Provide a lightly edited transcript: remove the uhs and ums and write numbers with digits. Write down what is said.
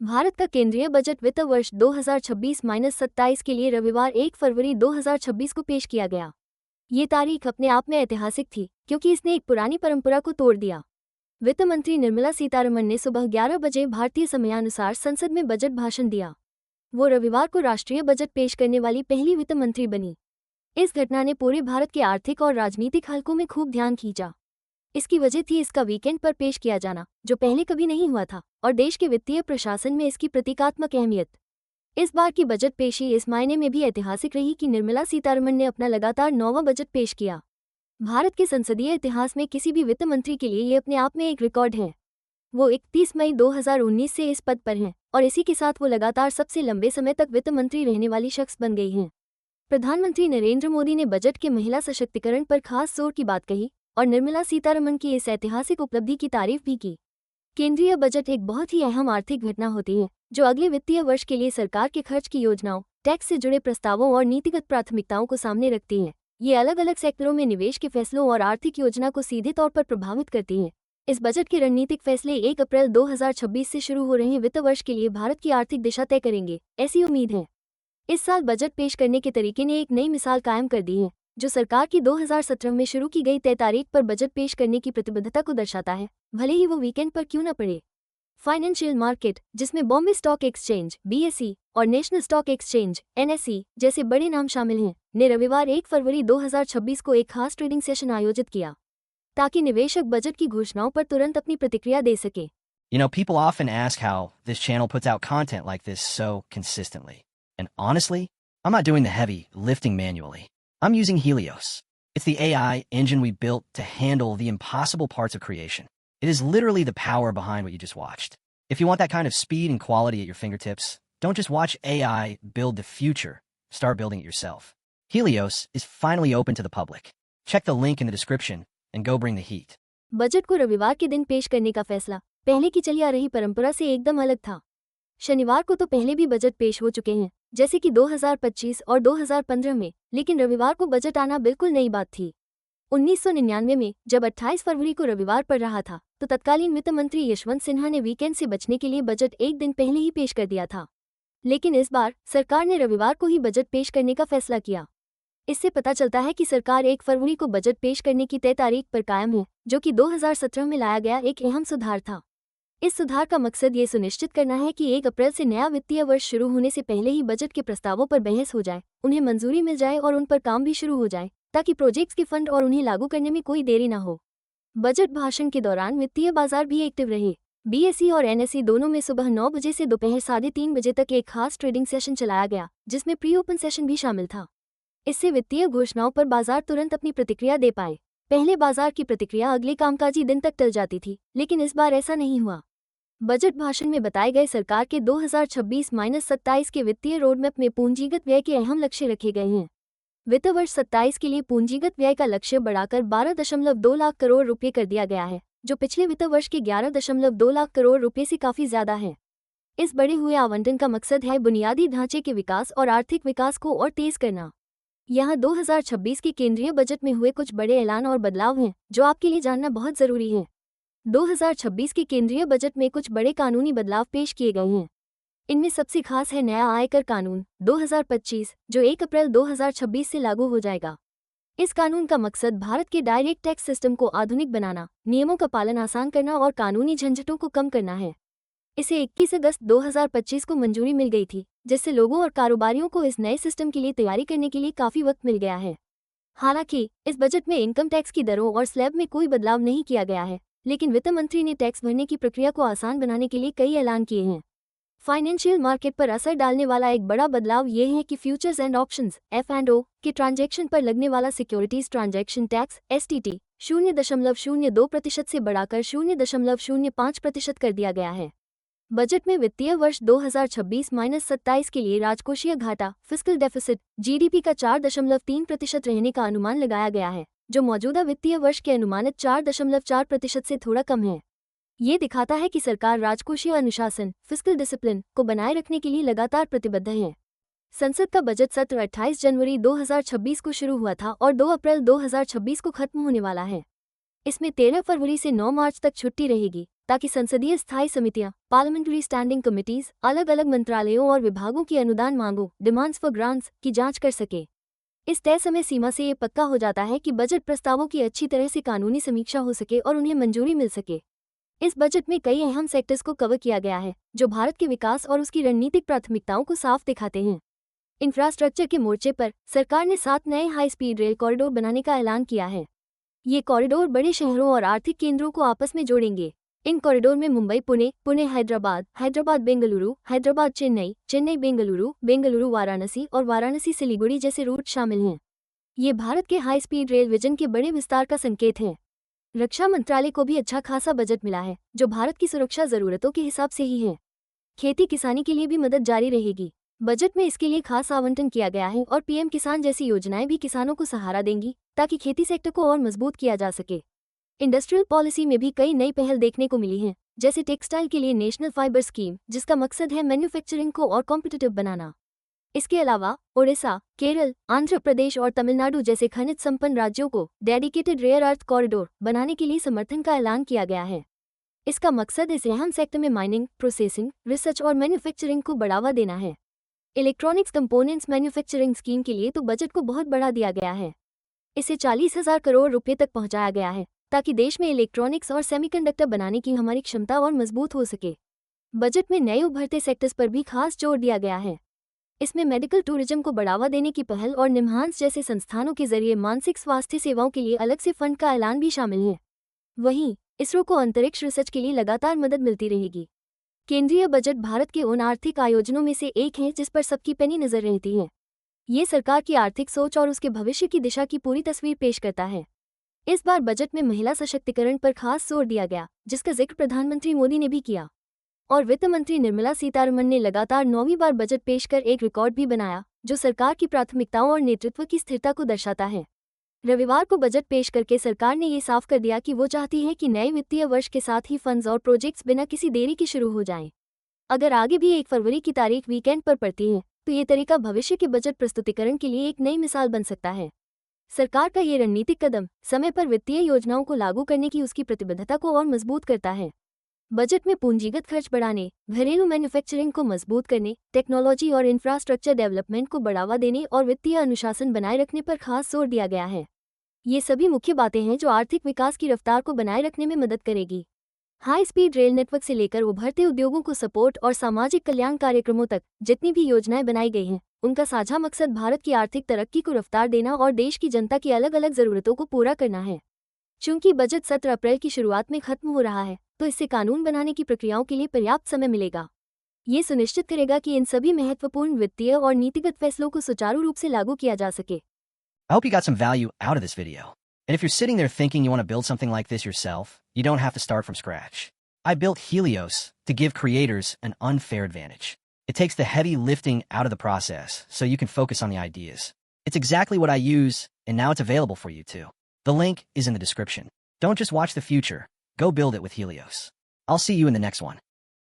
भारत का केंद्रीय बजट वित्त वर्ष 2026-27 के लिए रविवार 1 फरवरी 2026 को पेश किया गया। ये तारीख अपने आप में ऐतिहासिक थी क्योंकि इसने एक पुरानी परंपरा को तोड़ दिया। वित्त मंत्री निर्मला सीतारमण ने सुबह 11 बजे भारतीय समयानुसार संसद में बजट भाषण दिया। वो रविवार को राष्ट्रीय बजट पेश करने वाली पहली वित्त मंत्री बनी। इस घटना ने पूरे भारत के आर्थिक और राजनीतिक हलकों में खूब ध्यान खींचा। इसकी वजह थी इसका वीकेंड पर पेश किया जाना, जो पहले कभी नहीं हुआ था, और देश के वित्तीय प्रशासन में इसकी प्रतीकात्मक अहमियत। इस बार की बजट पेशी इस मायने में भी ऐतिहासिक रही कि निर्मला सीतारमण ने अपना लगातार 9वां बजट पेश किया। भारत के संसदीय इतिहास में किसी भी वित्त मंत्री के लिए ये अपने आप में एक रिकॉर्ड है। वो 31 मई 2019 से इस पद पर हैं और इसी के साथ वो लगातार सबसे लंबे समय तक वित्त मंत्री रहने वाली शख्स बन गई हैं। प्रधानमंत्री नरेंद्र मोदी ने बजट के महिला सशक्तिकरण पर खास जोर की बात कही और निर्मला सीतारमण की इस ऐतिहासिक उपलब्धि की तारीफ भी की। केंद्रीय बजट एक बहुत ही अहम आर्थिक घटना होती है जो अगले वित्तीय वर्ष के लिए सरकार के खर्च की योजनाओं, टैक्स से जुड़े प्रस्तावों और नीतिगत प्राथमिकताओं को सामने रखती है। ये अलग अलग सेक्टरों में निवेश के फैसलों और आर्थिक योजना को सीधे तौर पर प्रभावित करती हैं। इस बजट के रणनीतिक फैसले 1 अप्रैल 2026 से शुरू हो रहे वित्त वर्ष के लिए भारत की आर्थिक दिशा तय करेंगे, ऐसी उम्मीद है। इस साल बजट पेश करने के तरीके ने एक नई मिसाल कायम कर दी है, जो सरकार की 2017 में शुरू की गई तय तारीख पर बजट पेश करने की प्रतिबद्धता को दर्शाता है, भले ही वो वीकेंड पर क्यों न पड़े। फाइनेंशियल मार्केट, जिसमें बॉम्बे स्टॉक एक्सचेंज (BSE) और नेशनल स्टॉक एक्सचेंज (NSE) जैसे बड़े नाम शामिल हैं, ने रविवार 1 फरवरी 2026 को एक खास ट्रेडिंग सेशन आयोजित किया ताकि निवेशक बजट की घोषणाओं पर तुरंत अपनी प्रतिक्रिया दे सके। People often ask how this channel puts out content like this so consistently. And honestly, I'm not doing the heavy lifting manually. I'm using Helios. It's the AI engine we built to handle the impossible parts of creation. It is literally the power behind what you just watched. If you want that kind of speed and quality at your fingertips, don't just watch AI build the future. Start building it yourself. Helios is finally open to the public. Check the link in the description and go bring the heat. Budget को रविवार के दिन पेश करने का फैसला पहले की चली आ रही परंपरा से एकदम अलग था। शनिवार को तो पहले भी बजट पेश हो चुके हैं, जैसे कि 2025 और 2015 में, लेकिन रविवार को बजट आना बिल्कुल नई बात थी। 1999 में जब 28 फरवरी को रविवार पर रहा था, तो तत्कालीन वित्त मंत्री यशवंत सिन्हा ने वीकेंड से बचने के लिए बजट एक दिन पहले ही पेश कर दिया था। लेकिन इस बार सरकार ने रविवार को ही बजट पेश करने का फैसला किया। इससे पता चलता है कि सरकार 1 फरवरी को बजट पेश करने की तय तारीख पर कायम है, जो कि 2017 में लाया गया एक अहम सुधार था। इस सुधार का मकसद ये सुनिश्चित करना है कि 1 अप्रैल से नया वित्तीय वर्ष शुरू होने से पहले ही बजट के प्रस्तावों पर बहस हो जाए, उन्हें मंजूरी मिल जाए और उन पर काम भी शुरू हो जाए, ताकि प्रोजेक्ट्स के फंड और उन्हें लागू करने में कोई देरी न हो। बजट भाषण के दौरान वित्तीय बाजार भी एक्टिव रहे। BSE और NSE दोनों में सुबह 9 बजे से दोपहर 3:30 बजे तक एक खास ट्रेडिंग सेशन चलाया गया, जिसमें प्री ओपन सेशन भी शामिल था। इससे वित्तीय घोषणाओं पर बाजार तुरंत अपनी प्रतिक्रिया दे पाए। पहले बाजार की प्रतिक्रिया अगले कामकाजी दिन तक टल जाती थी, लेकिन इस बार ऐसा नहीं हुआ। बजट भाषण में बताए गए सरकार के 2026-27 के वित्तीय रोडमैप में पूंजीगत व्यय के अहम लक्ष्य रखे गए हैं। वित्त वर्ष 27 के लिए पूंजीगत व्यय का लक्ष्य बढ़ाकर 12.2 लाख करोड़ रुपये कर दिया गया है, जो पिछले वित्त वर्ष के 11.2 लाख करोड़ रुपये से काफी ज्यादा है। इस बढ़े हुए आवंटन का मकसद है बुनियादी ढांचे के विकास और आर्थिक विकास को और तेज करना। यहाँ 2026 के केंद्रीय बजट में हुए कुछ बड़े ऐलान और बदलाव हैं, जो आपके लिए जानना बहुत जरूरी है। 2026 के केंद्रीय बजट में कुछ बड़े कानूनी बदलाव पेश किए गए हैं। इनमें सबसे खास है नया आयकर कानून 2025, जो 1 अप्रैल 2026 से लागू हो जाएगा। इस कानून का मकसद भारत के डायरेक्ट टैक्स सिस्टम को आधुनिक बनाना, नियमों का पालन आसान करना और कानूनी झंझटों को कम करना है। इसे 21 अगस्त 2025 को मंजूरी मिल गई थी, जिससे लोगों और कारोबारियों को इस नए सिस्टम के लिए तैयारी करने के लिए काफी वक्त मिल गया है। हालांकि इस बजट में इनकम टैक्स की दरों और स्लैब में कोई बदलाव नहीं किया गया है, लेकिन वित्त मंत्री ने टैक्स भरने की प्रक्रिया को आसान बनाने के लिए कई ऐलान किए हैं। फाइनेंशियल मार्केट पर असर डालने वाला एक बड़ा बदलाव ये है कि फ्यूचर्स एंड ऑप्शंस (F&O) के ट्रांजैक्शन पर लगने वाला सिक्योरिटीज ट्रांजैक्शन टैक्स (STT) 0.02% से बढ़ाकर 0.05% कर दिया गया है। बजट में वित्तीय वर्ष 2026-27 के लिए राजकोषीय घाटा (फिस्कल डेफिसिट) GDP का 4.3% रहने का अनुमान लगाया गया है, जो मौजूदा वित्तीय वर्ष के अनुमानित 4.4% से थोड़ा कम है। ये दिखाता है कि सरकार राजकोषीय अनुशासन (फिस्कल डिसिप्लिन) को बनाए रखने के लिए लगातार प्रतिबद्ध है। संसद का बजट सत्र 28 जनवरी 2026 को शुरू हुआ था और 2 अप्रैल 2026 को खत्म होने वाला है। इसमें 13 फरवरी से 9 मार्च तक छुट्टी रहेगी, ताकि संसदीय स्थायी समितियां, पार्लियामेंट्री स्टैंडिंग कमिटीज, अलग अलग मंत्रालयों और विभागों की अनुदान मांगों, डिमांड्स फॉर ग्रांट्स की जांच कर सके। इस तय समय सीमा से ये पक्का हो जाता है कि बजट प्रस्तावों की अच्छी तरह से कानूनी समीक्षा हो सके और उन्हें मंजूरी मिल सके। इस बजट में कई अहम सेक्टर्स को कवर किया गया है जो भारत के विकास और उसकी रणनीतिक प्राथमिकताओं को साफ दिखाते हैं। इंफ्रास्ट्रक्चर के मोर्चे पर सरकार ने 7 नए हाई स्पीड रेल कॉरिडोर बनाने का ऐलान किया है। ये कॉरिडोर बड़े शहरों और आर्थिक केंद्रों को आपस में जोड़ेंगे। इन कॉरिडोर में मुंबई पुणे, पुणे हैदराबाद, हैदराबाद बेंगलुरु, हैदराबाद चेन्नई, चेन्नई बेंगलुरु, बेंगलुरु वाराणसी और वाराणसी सिलीगुड़ी जैसे रूट शामिल हैं। ये भारत के हाई स्पीड रेल विजन के बड़े विस्तार का संकेत है। रक्षा मंत्रालय को भी अच्छा खासा बजट मिला है जो भारत की सुरक्षा जरूरतों के हिसाब से ही है। खेती किसानी के लिए भी मदद जारी रहेगी। बजट में इसके लिए खास आवंटन किया गया है और पीएम किसान जैसी योजनाएं भी किसानों को सहारा देंगी ताकि खेती सेक्टर को और मजबूत किया जा सके। इंडस्ट्रियल पॉलिसी में भी कई नई पहल देखने को मिली हैं, जैसे टेक्सटाइल के लिए नेशनल फाइबर स्कीम, जिसका मकसद है मैन्युफैक्चरिंग को और कॉम्पिटिटिव बनाना। इसके अलावा ओडिशा, केरल, आंध्र प्रदेश और तमिलनाडु जैसे खनिज संपन्न राज्यों को डेडिकेटेड रेयर अर्थ कॉरिडोर बनाने के लिए समर्थन का ऐलान किया गया है। इसका मकसद इस अहम सेक्टर में माइनिंग, प्रोसेसिंग, रिसर्च और मैन्युफैक्चरिंग को बढ़ावा देना है। इलेक्ट्रॉनिक्स कंपोनेंट्स मैन्युफैक्चरिंग स्कीम के लिए तो बजट को बहुत बढ़ा दिया गया है। इसे 40,000 करोड़ रुपए तक पहुंचाया गया है ताकि देश में इलेक्ट्रॉनिक्स और सेमीकंडक्टर बनाने की हमारी क्षमता और मजबूत हो सके। बजट में नए उभरते सेक्टर्स पर भी खास जोर दिया गया है। इसमें मेडिकल टूरिज्म को बढ़ावा देने की पहल और निम्हांस जैसे संस्थानों के जरिए मानसिक स्वास्थ्य सेवाओं के लिए अलग से फंड का ऐलान भी शामिल है। वहीं इसरो को अंतरिक्ष रिसर्च के लिए लगातार मदद मिलती रहेगी। केंद्रीय बजट भारत के उन आर्थिक आयोजनों में से एक है जिस पर सबकी पैनी नजर रहती है। ये सरकार की आर्थिक सोच और उसके भविष्य की दिशा की पूरी तस्वीर पेश करता है। इस बार बजट में महिला सशक्तिकरण पर खास जोर दिया गया, जिसका जिक्र प्रधानमंत्री मोदी ने भी किया। और वित्त मंत्री निर्मला सीतारमण ने लगातार 9वीं बार बजट पेश कर एक रिकॉर्ड भी बनाया, जो सरकार की प्राथमिकताओं और नेतृत्व की स्थिरता को दर्शाता है। रविवार को बजट पेश करके सरकार ने ये साफ कर दिया कि वो चाहती है कि नए वित्तीय वर्ष के साथ ही फंड्स और प्रोजेक्ट्स बिना किसी देरी के शुरू हो जाएं। अगर आगे भी 1 फरवरी की तारीख वीकेंड पर पड़ती है तो ये तरीका भविष्य के बजट प्रस्तुतिकरण के लिए एक नई मिसाल बन सकता है। सरकार का ये रणनीतिक कदम समय पर वित्तीय योजनाओं को लागू करने की उसकी प्रतिबद्धता को और मजबूत करता है। बजट में पूंजीगत खर्च बढ़ाने, घरेलू मैन्युफैक्चरिंग को मजबूत करने, टेक्नोलॉजी और इंफ्रास्ट्रक्चर डेवलपमेंट को बढ़ावा देने और वित्तीय अनुशासन बनाए रखने पर खास जोर दिया गया है। ये सभी मुख्य बातें हैं जो आर्थिक विकास की रफ्तार को बनाए रखने में मदद करेगी। हाई स्पीड रेल नेटवर्क से लेकर उभरते उद्योगों को सपोर्ट और सामाजिक कल्याण कार्यक्रमों तक जितनी भी योजनाएं बनाई गई हैं, उनका साझा मकसद भारत की आर्थिक तरक्की को रफ्तार देना और देश की जनता की अलग अलग जरूरतों को पूरा करना है। चूंकि बजट 17 अप्रैल की शुरुआत में खत्म हो रहा है, तो इससे कानून बनाने की प्रक्रियाओं के लिए पर्याप्त समय मिलेगा। ये सुनिश्चित करेगा कि इन सभी महत्वपूर्ण वित्तीय और नीतिगत फैसलों को सुचारू रूप से लागू किया जा सके। I hope you got some value out of this video. And if you're sitting there thinking you want to build something like this yourself, you don't have to start from scratch. I built Helios to give creators an unfair advantage. It takes the heavy lifting out of the process so you can focus on the ideas. It's exactly what I use, and now it's available for you too. The link is in the description. Don't just watch the future. Go build it with Helios. I'll see you in the next one.